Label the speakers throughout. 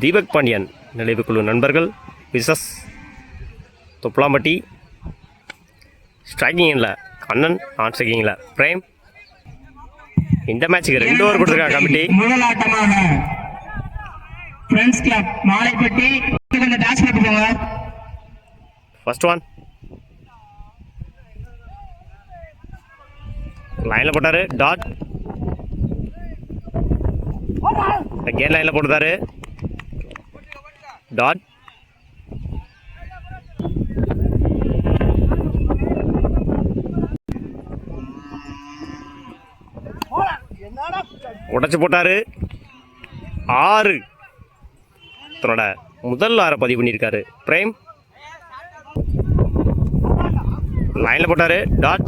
Speaker 1: தீபக் பாண்டியன் நினைவுக்குழு நண்பர்கள் விசஸ் தொப்பலாம்பட்டி. ஸ்ட்ரைக்கிங்கில் கண்ணன், நான் ஸ்ட்ரைக்கிங்கில் பிரேம். இந்த மேட்சுக்கு 2 ஓவர் கொடுத்துருக்காங்க கமிட்டி.
Speaker 2: முதல் ஆட்டமாக ஃப்ரெண்ட்ஸ் கிளப் மாலைப்பட்டி டாஸ் போங்க.
Speaker 1: ஃபர்ஸ்ட் ஒன் லைனில் போட்டார். டாட் அகேன் லைனில் போட்டுதாரு. டாட் உடச்சு போட்டாரு. 6 தன்னோட முதல் 6 பதிவு பண்ணியிருக்காரு பிரேம். லைனில் போட்டாரு. Dot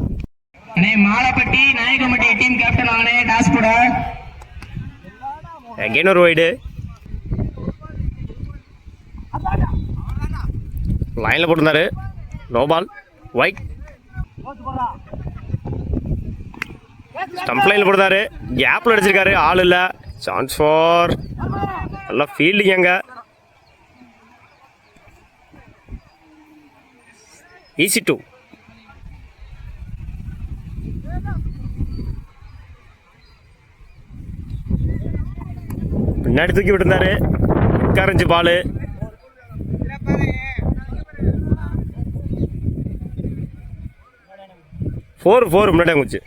Speaker 2: Malaipatti Nayakampatti team captain வாங்கினே toss போட.
Speaker 1: அகெயின் ஒரு வைடு. லைனில் போட்டிருந்தாரு. No ball. ஒயிட். ஸ்டம்ப் லைனில் போட்டிருந்தாரு. கேப்பில் அடிச்சிருக்காரு. ஆள் இல்லை. சான்ஸ் ஃபார் நல்லா ஃபீல்டிங். அங்கே ஈஸி 2. பின்னாடி தூக்கி விட்டுருந்தாரு. கரைஞ்சி பால். ஃபோர் முன்னாடி அங்குச்சு.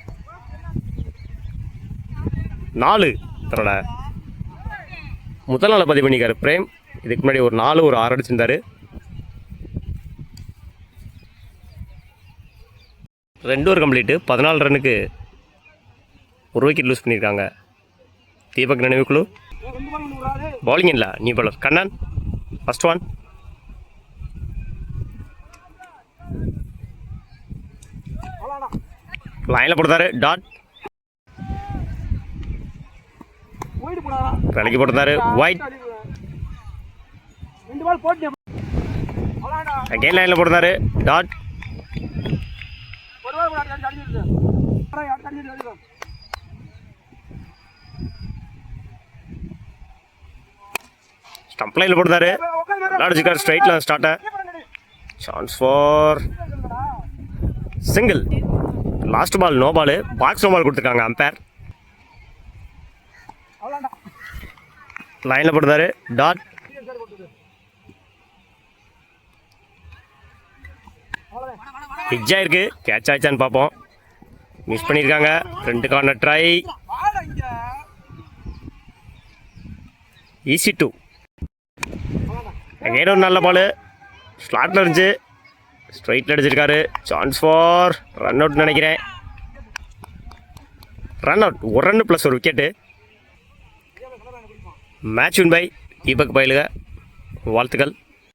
Speaker 1: 4 தன்னோட முதல் நாளை பதிவு பண்ணிக்காரு பிரேம். இதுக்கு முன்னாடி ஒரு 4 ஒரு 6 அடிச்சிருந்தாரு. 2 ஓவர் கம்ப்ளீட்டு. 14 ரன்னுக்கு 1 விக்கெட் லூஸ் பண்ணியிருக்காங்க தீபக் நினைவுக்குழு. பவுலிங் இல்லை, new bowler Kannan. First one லைனில் போட்டாரு. டாட் விலைக்கு போட்டாரு. ஒயிட் அகெயின் லைனில் போட்டாரு. டாட் ஸ்டம்ப் லைனில் போட்டாரு. அடிச்சுக்கார். ஸ்ட்ரைட்டில் start. Chance for single. Last ball no ball. பாக்ஸ் நோ பால் கொடுத்துருக்காங்க அம்பேர். லைனில் போட்டாரு. டாட் ஹிட்ஜ் ஆயிருக்கு. கேட்ச் ஆயிடுச்சான்னு பார்ப்போம். மிஸ் பண்ணியிருக்காங்க. 2 கார்னர் ட்ரை. ஈஸி 2. அகைன் ஒரு நல்ல பால். ஸ்லாட்டில் இருந்துச்சு. ஸ்ட்ரைட்டில் அடிச்சிருக்காரு. சான்ஸ் ஃபார் ரன் அவுட் நினைக்கிறேன். Run out. 1 run plus 1 wicket. Match win by Deepak பயிலுக. வாழ்த்துக்கள்.